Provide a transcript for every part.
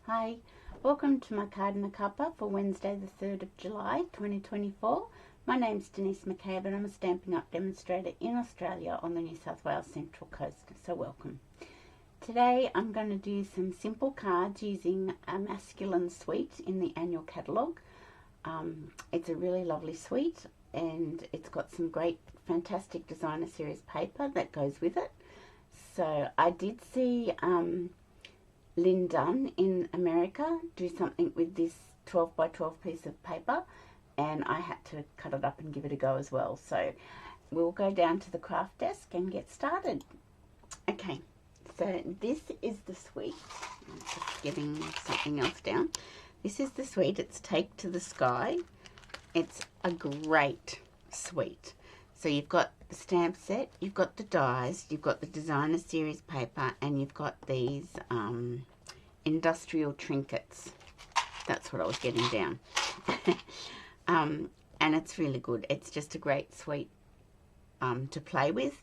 Hi, welcome to my card in a cuppa for Wednesday the 3rd of July 2024. My name's Denise McCabe and I'm a Stampin' Up demonstrator in Australia on the New South Wales Central Coast, so welcome. Today I'm going to do some simple cards using a masculine suite in the annual catalogue. It's a really lovely suite and it's got some great fantastic designer series paper that goes with it. So I did see Lynn Dunn in America do something with this 12 by 12 piece of paper, and I had to cut it up and give it a go as well. So we'll go down to the craft desk and get started. Okay, so this is the suite. I'm just getting something else down. This is the suite. It's Take to the Sky. It's a great suite. So you've got the stamp set, you've got the dies, you've got the designer series paper, and you've got these industrial trinkets. That's what I was getting down. And it's really good. It's just a great suite to play with.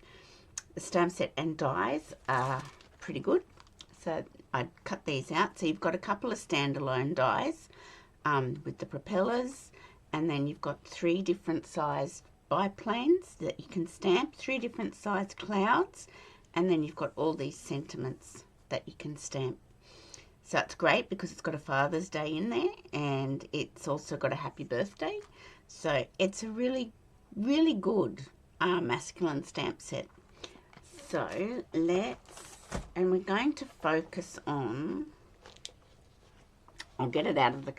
The stamp set and dies are pretty good. So I cut these out. So you've got a couple of standalone dies with the propellers, and then you've got 3 different sized biplanes that you can stamp, 3 different sized clouds, and then you've got all these sentiments that you can stamp. So it's great because it's got a Father's Day in there and it's also got a happy birthday. So it's a really, really good masculine stamp set. So and we're going to focus on, I'll get it out of the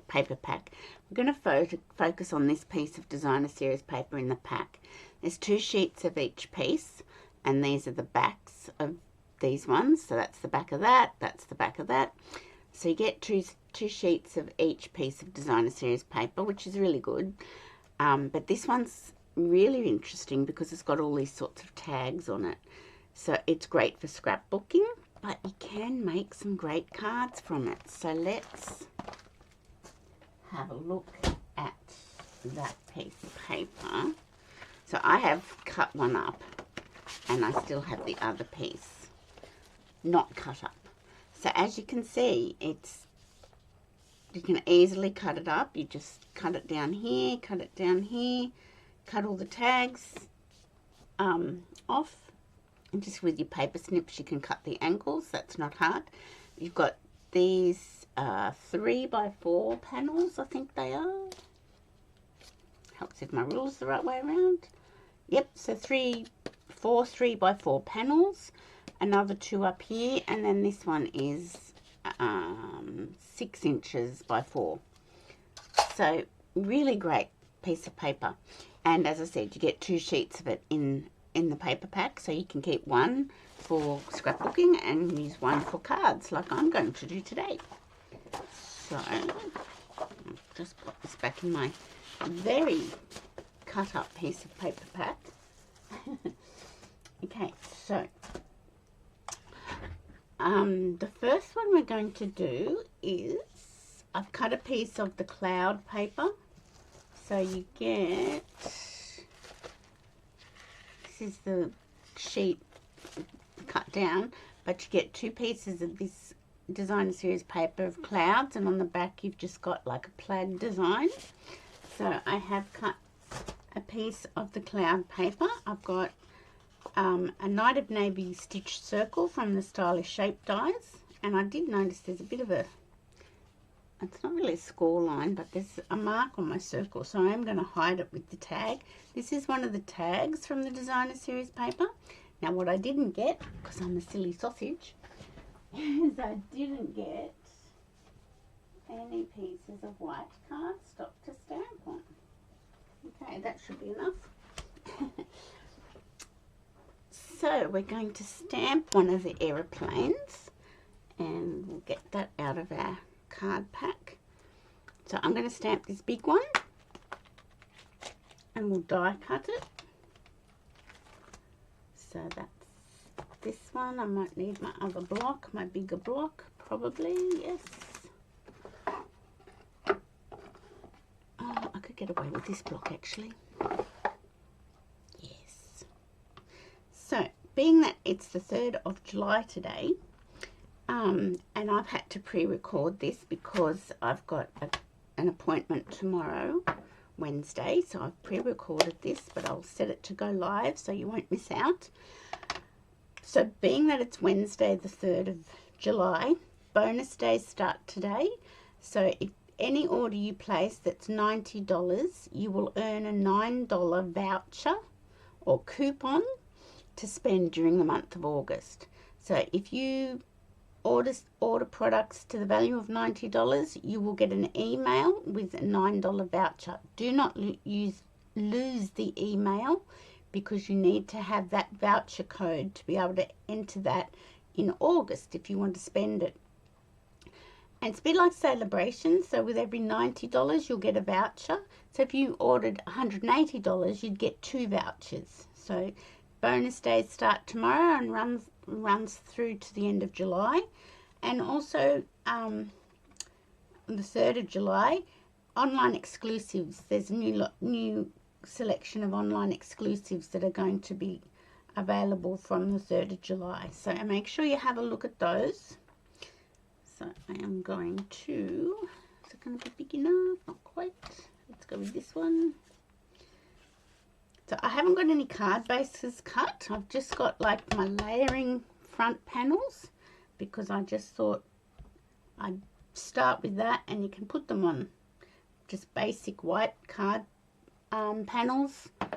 paper pack. We're going to focus on this piece of designer series paper in the pack. There's 2 sheets of each piece, and these are the backs of these ones. So that's the back of that, that's the back of that. So you get two sheets of each piece of designer series paper, which is really good. But this one's really interesting because it's got all these sorts of tags on it. So it's great for scrapbooking, but you can make some great cards from it. So let's have a look at that piece of paper. So I have cut one up and I still have the other piece not cut up. So as you can see, you can easily cut it up. You just cut it down here, cut it down here, cut all the tags off. And just with your paper snips, you can cut the angles. That's not hard. You've got these 3 by 4 panels, I think they are. Helps if my rule's the right way around. Yep, so 3 by 4 panels. Another 2 up here, and then this one is 6 inches by 4. So really great piece of paper. And as I said, you get 2 sheets of it in the paper pack, so you can keep one for scrapbooking and use one for cards like I'm going to do today. So I'll just put this back in my very cut up piece of paper pack. Okay, so the first one we're going to do is, I've cut a piece of the cloud paper. So you get, this is the sheet cut down, but you get 2 pieces of this designer series paper of clouds, and on the back you've just got like a plaid design. So I have cut a piece of the cloud paper. I've got a Night of Navy stitched circle from the Stylish Shape dies, and I did notice there's a bit of a, it's not really a score line, but there's a mark on my circle, so I am going to hide it with the tag. This is one of the tags from the designer series paper. Now what I didn't get, because I'm a silly sausage, is I didn't get any pieces of white cardstock to stamp on. Okay, that should be enough. So we're going to stamp one of the aeroplanes, and we'll get that out of our card pack. So I'm going to stamp this big one, and we'll die cut it. So that's this one. I might need my other block, my bigger block, probably, yes. Oh, I could get away with this block actually. Yes. So being that it's the 3rd of July today, And I've had to pre-record this because I've got an appointment tomorrow, Wednesday, so I've pre-recorded this, but I'll set it to go live so you won't miss out. So being that it's Wednesday the 3rd of July, bonus days start today. So if any order you place that's $90, you will earn a $9 voucher or coupon to spend during the month of August. So if you order products to the value of $90, you will get an email with a $9 voucher. Do not lose the email, because you need to have that voucher code to be able to enter that in August if you want to spend it. And it's a bit like celebrations, so with every $90 you'll get a voucher. So if you ordered $180, you'd get 2 vouchers. So bonus days start tomorrow and runs through to the end of July. And also on the 3rd of July, online exclusives. There's a new selection of online exclusives that are going to be available from the 3rd of July. So make sure you have a look at those. So I am going to, is it going to be big enough? Not quite. Let's go with this one. So I haven't got any card bases cut. I've just got like my layering front panels, because I just thought I'd start with that, and you can put them on just basic white card panels. You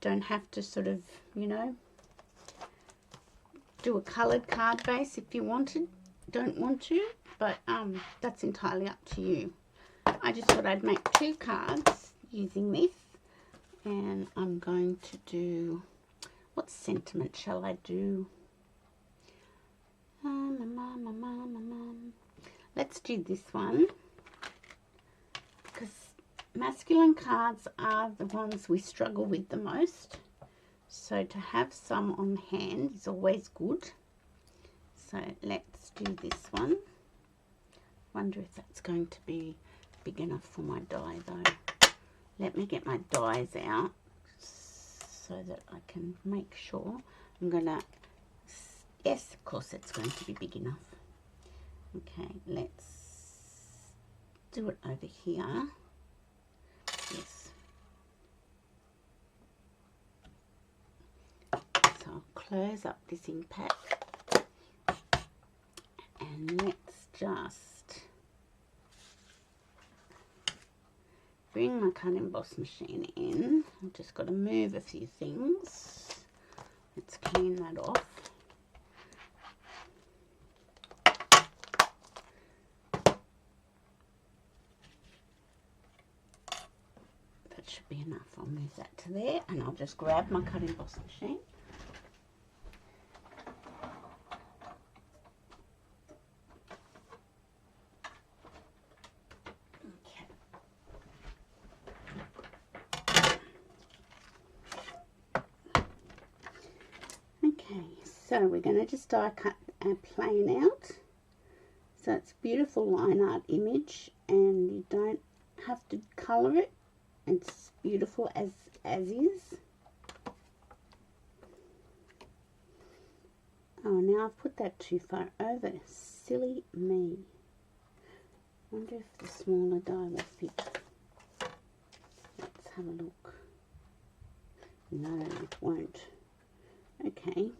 don't have to sort of, you know, do a coloured card base if you don't want to, but that's entirely up to you. I just thought I'd make 2 cards using this, and I'm going to do, what sentiment shall I do? Let's do this one, because masculine cards are the ones we struggle with the most. So to have some on hand is always good. So let's do this one. Wonder if that's going to be big enough for my die though. Let me get my dies out so that I can make sure. I'm gonna, yes, of course it's going to be big enough. Okay, let's do it over here. Yes. So I'll close up this impact, and let's just bring my cut emboss machine in. I've just got to move a few things. Let's clean that off. That should be enough. I'll move that to there, and I'll just grab my cut emboss machine. So we're going to just die cut our plane out. So it's a beautiful line art image, and you don't have to colour it. It's beautiful as is. Oh, now I've put that too far over. Silly me. Wonder if the smaller die will fit. Let's have a look. No, it won't. Okay.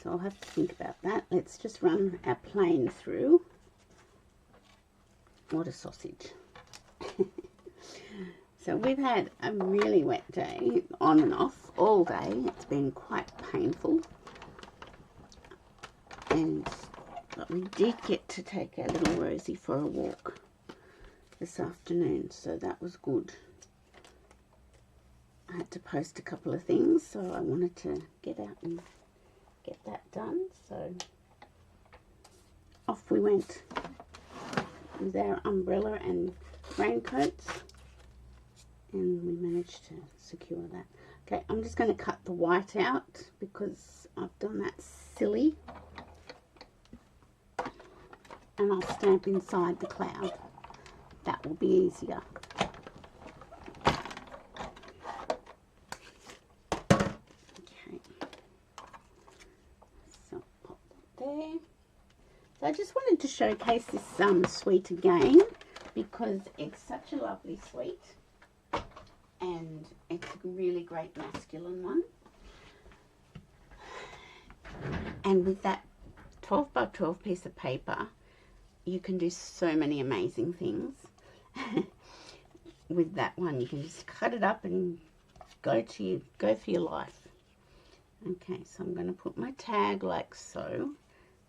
So I'll have to think about that. Let's just run our plane through. What a sausage. So we've had a really wet day, on and off, all day. It's been quite painful. But we did get to take our little Rosie for a walk this afternoon, so that was good. I had to post a couple of things, so I wanted to get out and get that done. So off we went with our umbrella and raincoats, and we managed to secure that. Okay, I'm just going to cut the white out because I've done that silly, and I'll stamp inside the cloud. That will be easier. Okay, so pop that there. So I just wanted to showcase this sweet again because it's such a lovely sweet and it's a really great masculine one. And with that 12 by 12 piece of paper, you can do so many amazing things. With that one, you can just cut it up and go for your life. Okay, so I'm going to put my tag like so,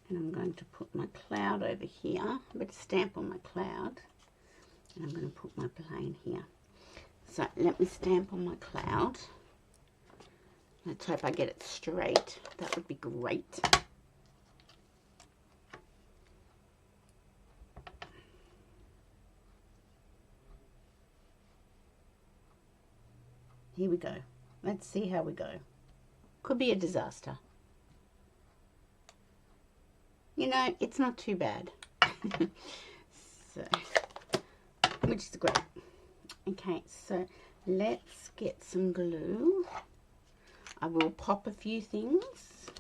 and I'm going to put my cloud over here. I'm going to stamp on my cloud, and I'm going to put my plane here. So let me stamp on my cloud. Let's hope I get it straight. That would be great. Here we go. Let's see how we go. Could be a disaster. You know, it's not too bad. So, which is great. Okay, so let's get some glue. I will pop a few things.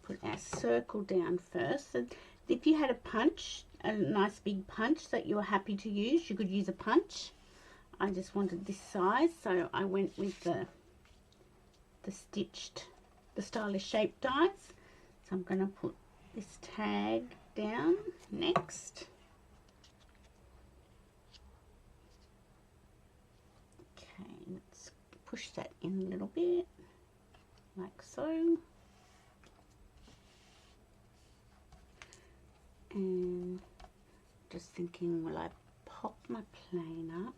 Put our circle down first. So if you had a punch, a nice big punch that you were happy to use, you could use a punch. I just wanted this size, so I went with the stylish shape dies. So I'm going to put this tag down next. Okay, let's push that in a little bit, like so. And just thinking, will I pop my plane up?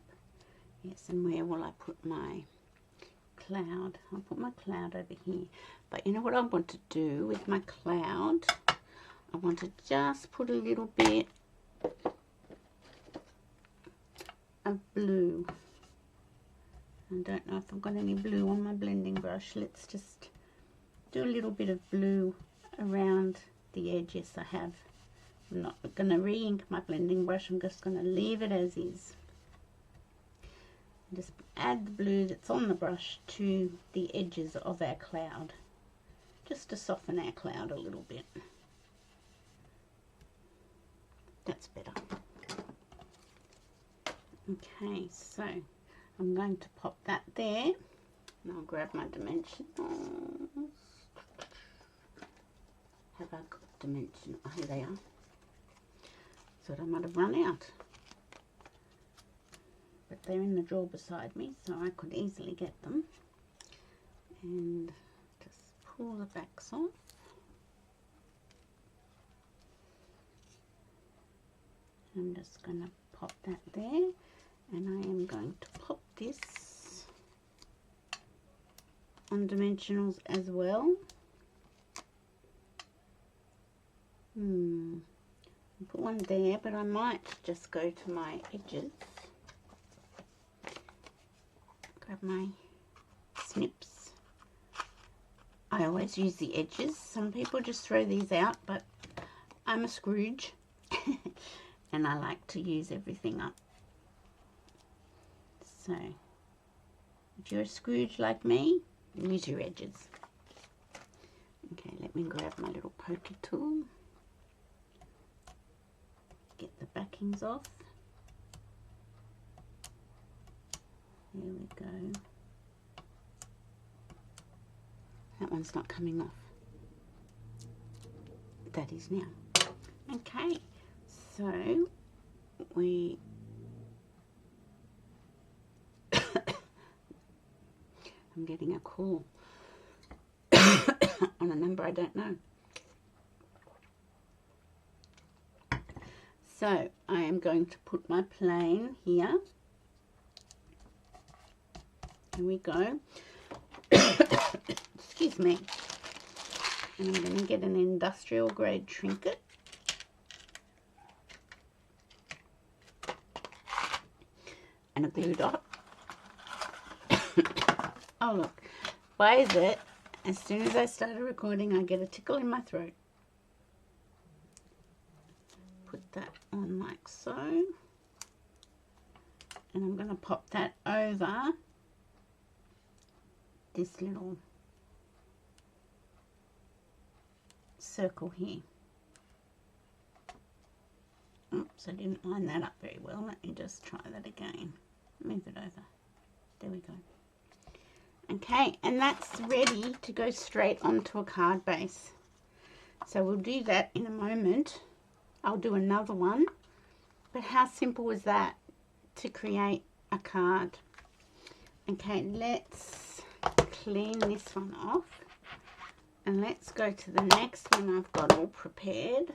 Yes, and where will I put my cloud? I'll put my cloud over here. But you know what I want to do with my cloud? I want to just put a little bit of blue. I don't know if I've got any blue on my blending brush. Let's just do a little bit of blue around the edge. Yes, I have. I'm not going to re-ink my blending brush. I'm just going to leave it as is. Just add the blue that's on the brush to the edges of our cloud, just to soften our cloud a little bit. That's better. Okay, so I'm going to pop that there, and I'll grab my dimensionals. Have I got dimension? Oh, here they are. Thought I might have run out. But they're in the drawer beside me, so I could easily get them. And just pull the backs off. I'm just going to pop that there, and I am going to pop this on dimensionals as well. Put one there, but I might just go to my edges. Grab my snips. I always use the edges. Some people just throw these out, but I'm a Scrooge and I like to use everything up. So if you're a Scrooge like me, use your edges. Okay, let me grab my little poker tool. Get the backings off. There we go. That one's not coming off. That is now. Okay, so we I'm getting a call on a number I don't know. So I am going to put my plane here. Here we go. Excuse me. And I'm going to get an industrial grade trinket. And a glue dot. Oh look, why is it as soon as I started recording I get a tickle in my throat? Put that on like so. And I'm going to pop that over this little circle here. Oops, I didn't line that up very well. Let me just try that again. Move it over. There we go. Okay, and that's ready to go straight onto a card base. So we'll do that in a moment. I'll do another one. But how simple was that to create a card? Okay, let's clean this one off. And let's go to the next one I've got all prepared.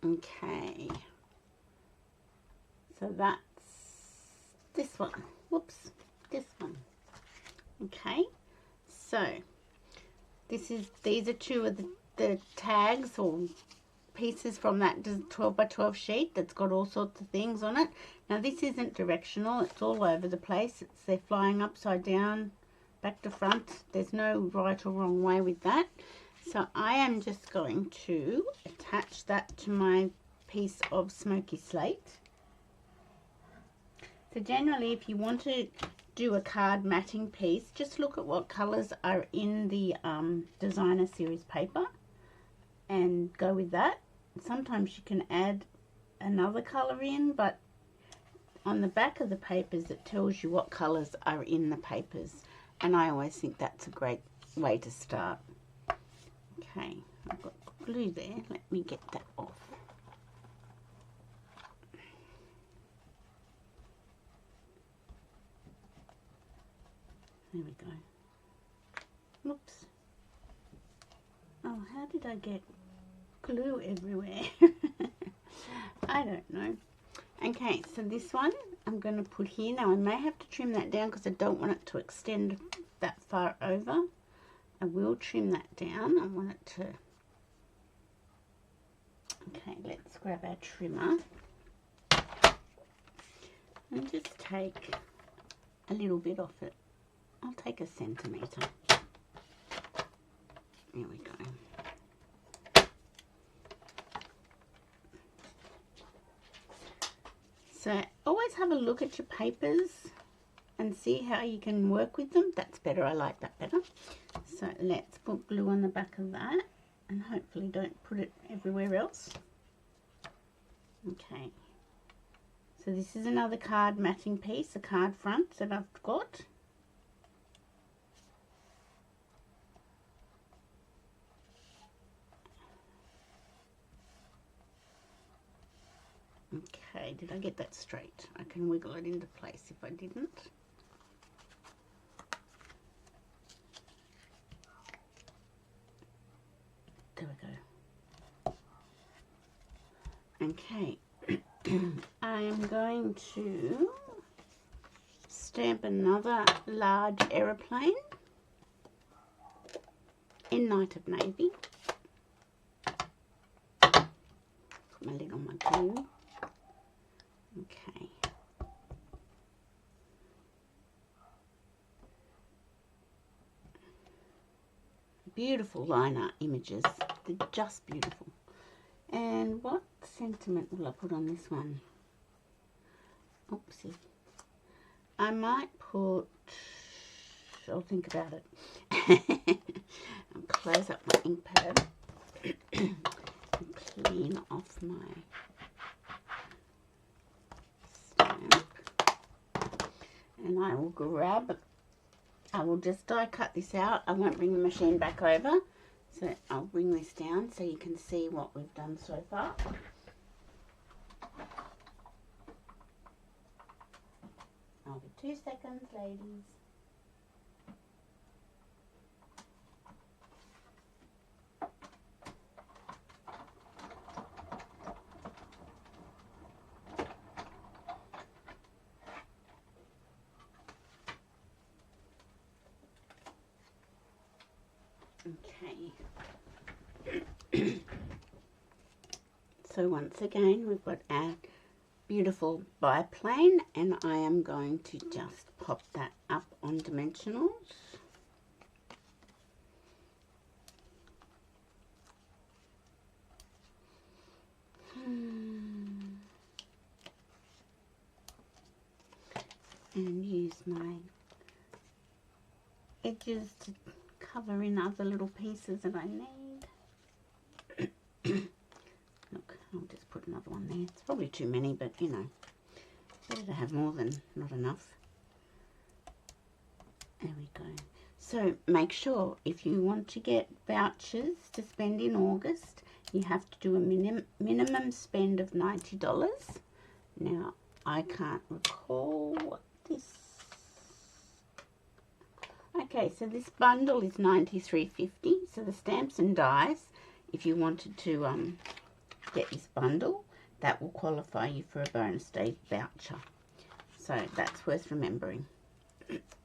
Okay. So that's this one. Whoops, this one. Okay. So these are two of the tags or pieces from that 12 by 12 sheet that's got all sorts of things on it. Now this isn't directional, it's all over the place. They're flying upside down, back to front. There's no right or wrong way with that. So I am just going to attach that to my piece of smoky slate. So generally, if you want to do a card matting piece, just look at what colours are in the designer series paper and go with that. Sometimes you can add another colour in, but on the back of the papers it tells you what colours are in the papers, and I always think that's a great way to start. Okay, I've got glue there. Let me get that off. There we go. Whoops. Oh, how did I get glue everywhere? I don't know. Okay, so this one I'm going to put here. Now I may have to trim that down because I don't want it to extend that far over. I will trim that down. I want it to... Okay, let's grab our trimmer and just take a little bit off it. I'll take a centimetre. There we go. So always have a look at your papers and see how you can work with them. That's better. I like that better. So let's put glue on the back of that and hopefully don't put it everywhere else. Okay. So this is another card matching piece, a card front that I've got. Okay, did I get that straight? I can wiggle it into place if I didn't. There we go. Okay, I am going to stamp another large aeroplane in Night of Navy. Put my lid on my glue. Okay. Beautiful line art images. They're just beautiful. And what sentiment will I put on this one? Oopsie. I might put... I'll think about it. I'll close up my ink pad and clean off my stamp. And I will grab... I will just die cut this out. I won't bring the machine back over. So I'll bring this down so you can see what we've done so far. I'll be 2 seconds, ladies. Okay. So once again we've got our beautiful biplane, and I am going to just pop that up on dimensionals. And use my edges to cover in other little pieces that I need. Look, I'll just put another one there. It's probably too many, but you know, better to have more than not enough. There we go. So make sure if you want to get vouchers to spend in August, you have to do a minimum spend of $90. Now, I can't recall what this... Okay, so this bundle is $93.50. So the stamps and dies, if you wanted to get this bundle, that will qualify you for a bonus day voucher. So that's worth remembering.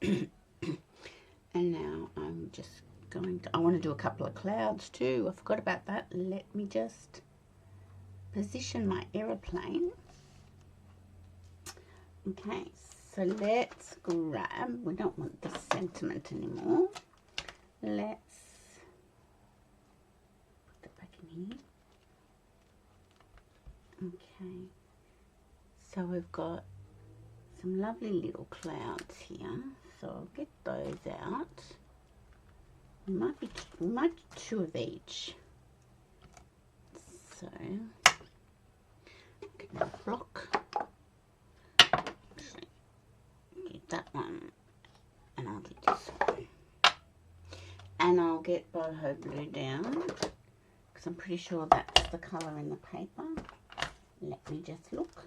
And now I'm just going to... I want to do a couple of clouds too. I forgot about that. Let me just position my aeroplane. Okay, so let's grab... We don't want the sentiment anymore. Let's put that back in here. Okay, so we've got some lovely little clouds here, so I'll get those out. We might do two of each. So get that block, get that one, and I'll get this one, and I'll get boho blue down because I'm pretty sure that's the colour in the paper. Let me just look.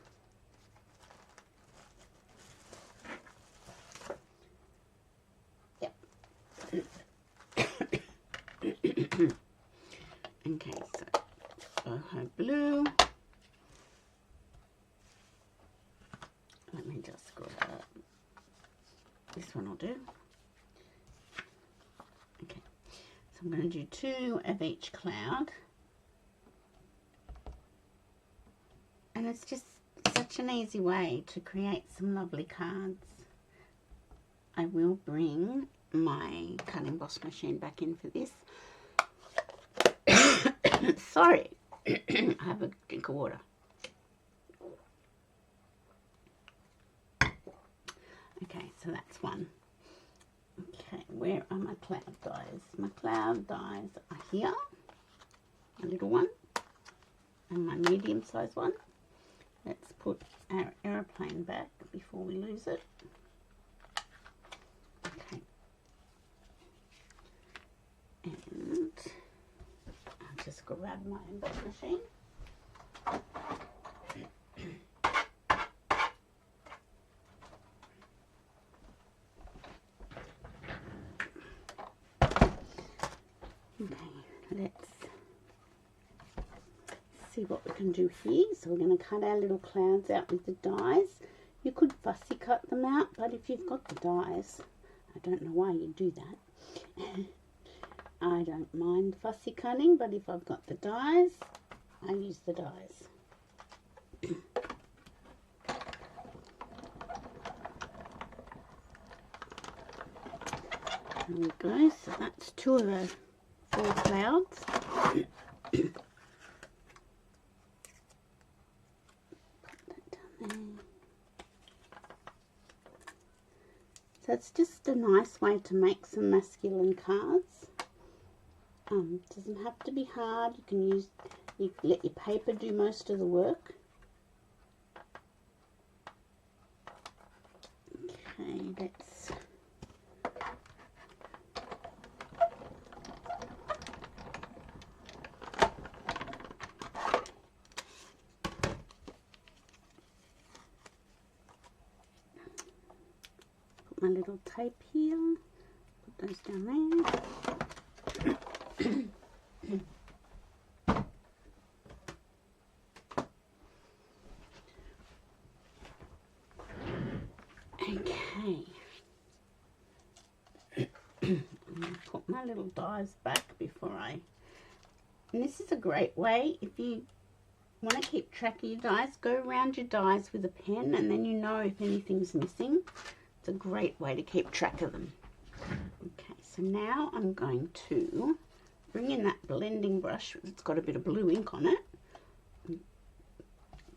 Yep. Okay, so boho blue. Let me just grab this one. I'll do. Okay, so I'm going to do two of each cloud. And it's just such an easy way to create some lovely cards. I will bring my cut and emboss machine back in for this. Sorry, I have a drink of water. Okay, so that's one. Okay, where are my cloud dies? My cloud dies are here. A little one and my medium-sized one. Let's put our aeroplane back before we lose it. Okay. And I'll just grab my emboss machine. Okay, let's see what we can do here. So we're going to cut our little clouds out with the dies. You could fussy cut them out, but if you've got the dies, I don't know why you do that. I don't mind fussy cutting, but if I've got the dies, I use the dies. There we go. So that's two of the 4 clouds. So it's just a nice way to make some masculine cards. Doesn't have to be hard. You can let your paper do most of the work. Okay, let's put my little tape here. Put those down there. Okay, I'm going to put my little dies back before and this is a great way if you want to keep track of your dies. Go around your dies with a pen and then you know if anything's missing. It's a great way to keep track of them. Okay, so now I'm going to bring in that blending brush. It's got a bit of blue ink on it.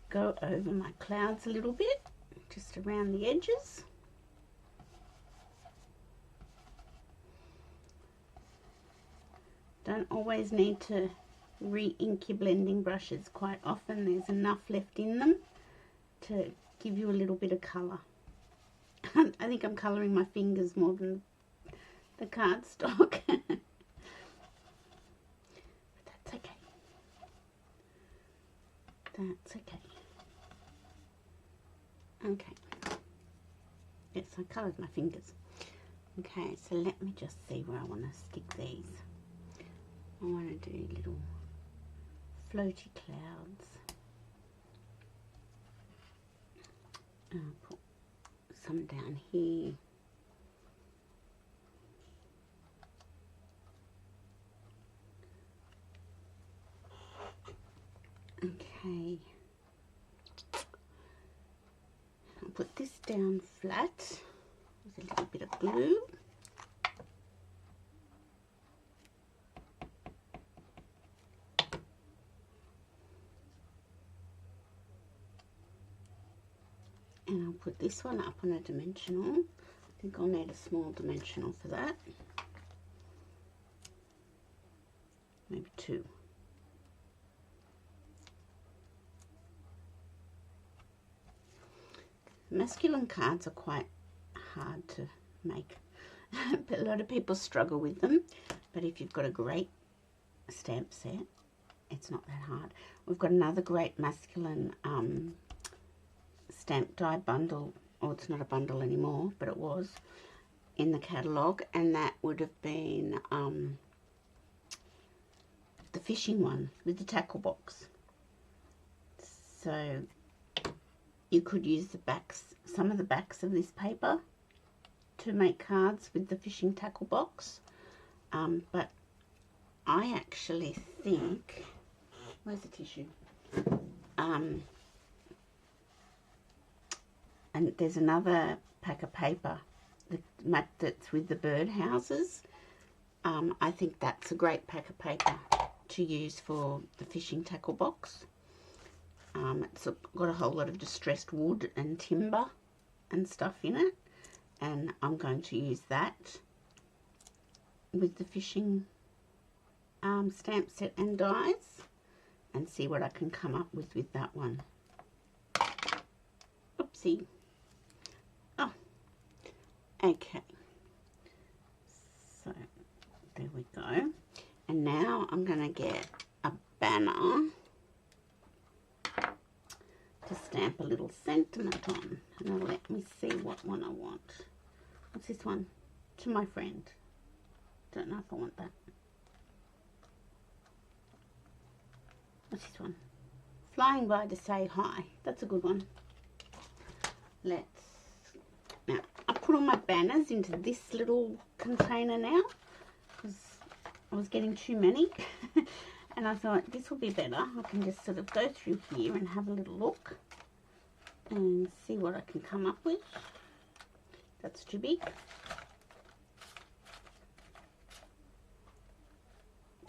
Go over my clouds a little bit, just around the edges. Don't always need to re-ink your blending brushes. Quite often there's enough left in them to give you a little bit of colour. I think I'm colouring my fingers more than the cardstock. But that's okay. That's okay. Okay. Yes, I coloured my fingers. Okay, so let me just see where I want to stick these. I want to do little floaty clouds. I'll put some down here. Okay. I'll put this down flat with a little bit of glue. And I'll put this one up on a dimensional. I think I'll need a small dimensional for that. Maybe 2. Masculine cards are quite hard to make. But a lot of people struggle with them. But if you've got a great stamp set, it's not that hard. We've got another great masculine stamp die bundle, or it's not a bundle anymore, but it was in the catalogue, and that would have been the fishing one with the tackle box. So you could use the backs, some of the backs of this paper to make cards with the fishing tackle box, but I actually think, where's the tissue? And there's another pack of paper that's with the bird houses. I think that's a great pack of paper to use for the fishing tackle box. It's got a whole lot of distressed wood and timber and stuff in it, and I'm going to use that with the fishing stamp set and dies and see what I can come up with that one. Oopsie. Oh, okay. So there we go. And now I'm going to get a banner to stamp a little sentiment on. Now let me see what one I want. What's this one? To my friend. Don't know if I want that. What's this one? Flying by to say hi. That's a good one. Now I put all my banners into this little container now because I was getting too many. And I thought this will be better. I can just sort of go through here and have a little look and see what I can come up with. That's too big.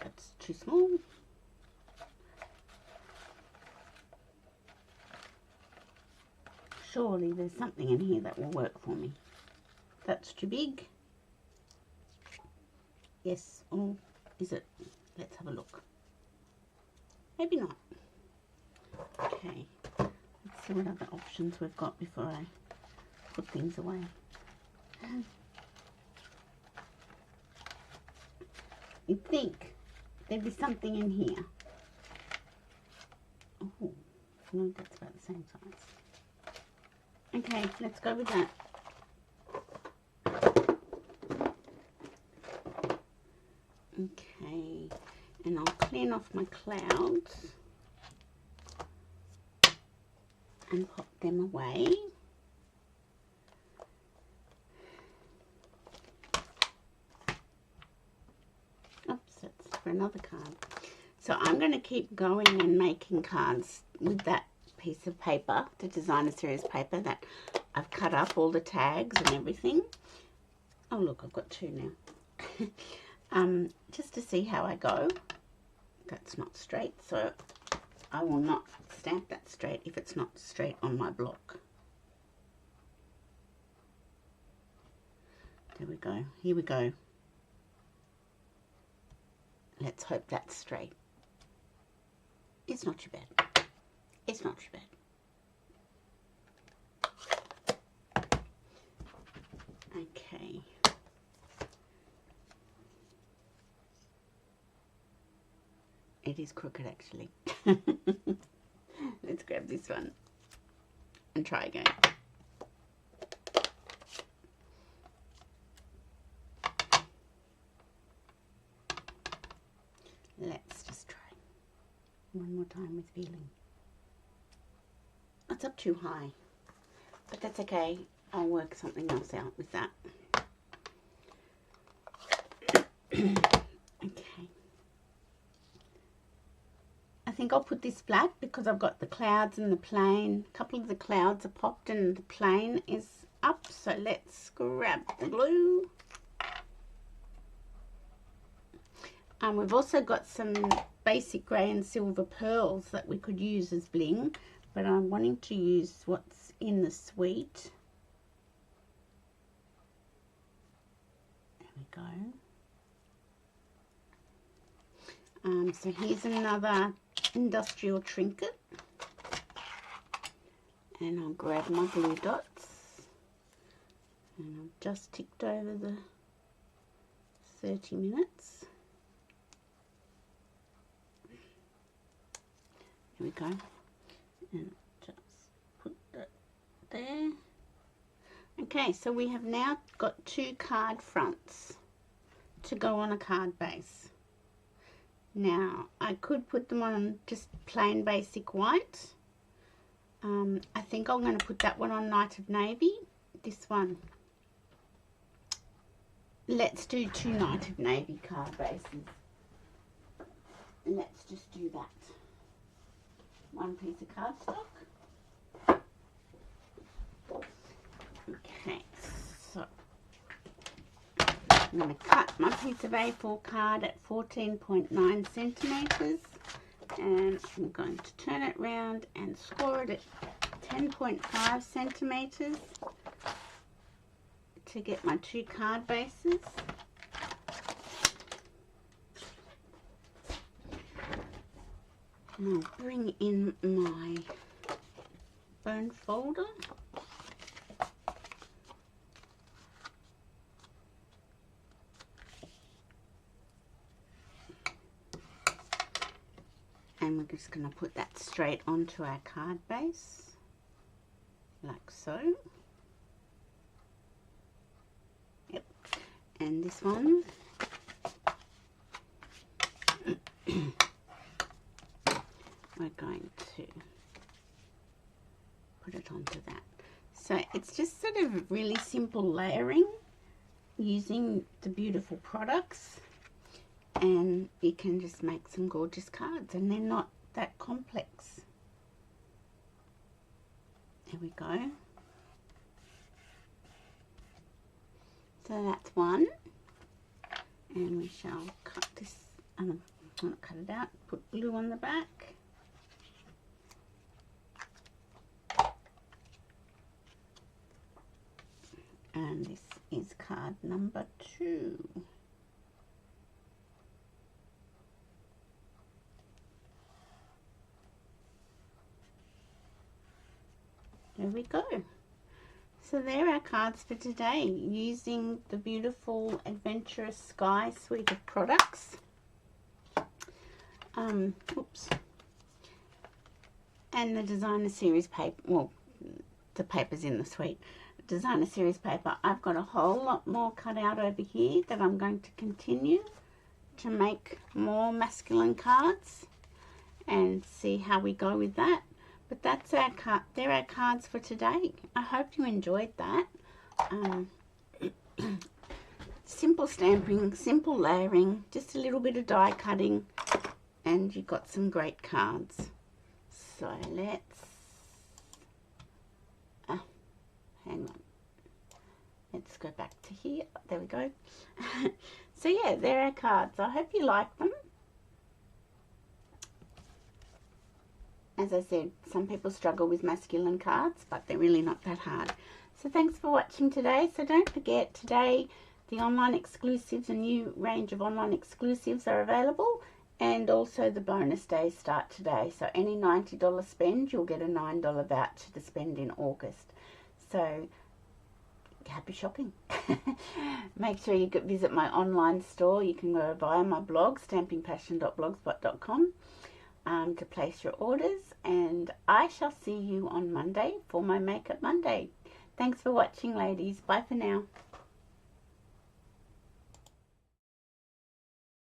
That's too small. Surely there's something in here that will work for me. That's too big. Yes, or is it? Let's have a look. Maybe not. Okay, let's see what other options we've got before I put things away. You'd think there'd be something in here. Oh, no, that's about the same size. Okay, let's go with that. Okay, and I'll clean off my clouds and pop them away. Oops, that's for another card. So I'm going to keep going and making cards with that piece of paper, the designer series paper that I've cut up all the tags and everything. Oh look, I've got 2 now. Just to see how I go. That's not straight, so I will not stamp that straight if it's not straight on my block. There we go. Here we go. let's hope that's straight. It's not too bad. It's not too bad. Okay. It is crooked actually. Let's grab this one and try again. Let's just try one more time with feeling. It's up too high, but that's okay. I'll work something else out with that. Okay. I think I'll put this flat because I've got the clouds and the plane. A couple of the clouds are popped and the plane is up. So let's grab the glue. We've also got some basic grey and silver pearls that we could use as bling, but I'm wanting to use what's in the suite. There we go. So here's another industrial trinket, and I'll grab my glue dots, and I've just ticked over the 30 minutes. Here we go, and just put that there. Okay, so we have now got 2 card fronts to go on a card base. Now, I could put them on just plain basic white. I think I'm going to put that one on Night of Navy. This one. Let's do 2 Night of Navy card bases. Let's just do that. 1 piece of cardstock. Okay, so I'm going to cut my piece of A4 card at 14.9 centimetres, and I'm going to turn it round and score it at 10.5 centimetres to get my 2 card bases. And I'll bring in my bone folder. And we're just going to put that straight onto our card base, like so. Yep. And this one. We're going to put it onto that. So it's just sort of really simple layering using the beautiful products, and you can just make some gorgeous cards, and they're not that complex. There we go. So that's one, and we shall cut this, not cut it out, put glue on the back. And this is card number 2. There we go. So there are our cards for today, using the beautiful Adventurous Sky suite of products. Oops. And the designer series paper, well, the paper's in the suite. Designer series paper. I've got a whole lot more cut out over here that I'm going to continue to make more masculine cards and see how we go with that. But that's our card. They're our cards for today. I hope you enjoyed that. Simple stamping, simple layering, just a little bit of die cutting, and you've got some great cards. So let's hang on. Let's go back to here. There we go. So yeah, there are our cards. I hope you like them. As I said, some people struggle with masculine cards, but they're really not that hard. So thanks for watching today. So don't forget, today The online exclusives, a new range of online exclusives are available, and also the bonus days start today. So any $90 spend, you'll get a $9 voucher to spend in August. So happy shopping. Make sure you visit my online store. You can go via my blog, stampingpassion.blogspot.com, to place your orders, and I shall see you on Monday for my Makeup Monday. Thanks for watching, ladies. Bye for now.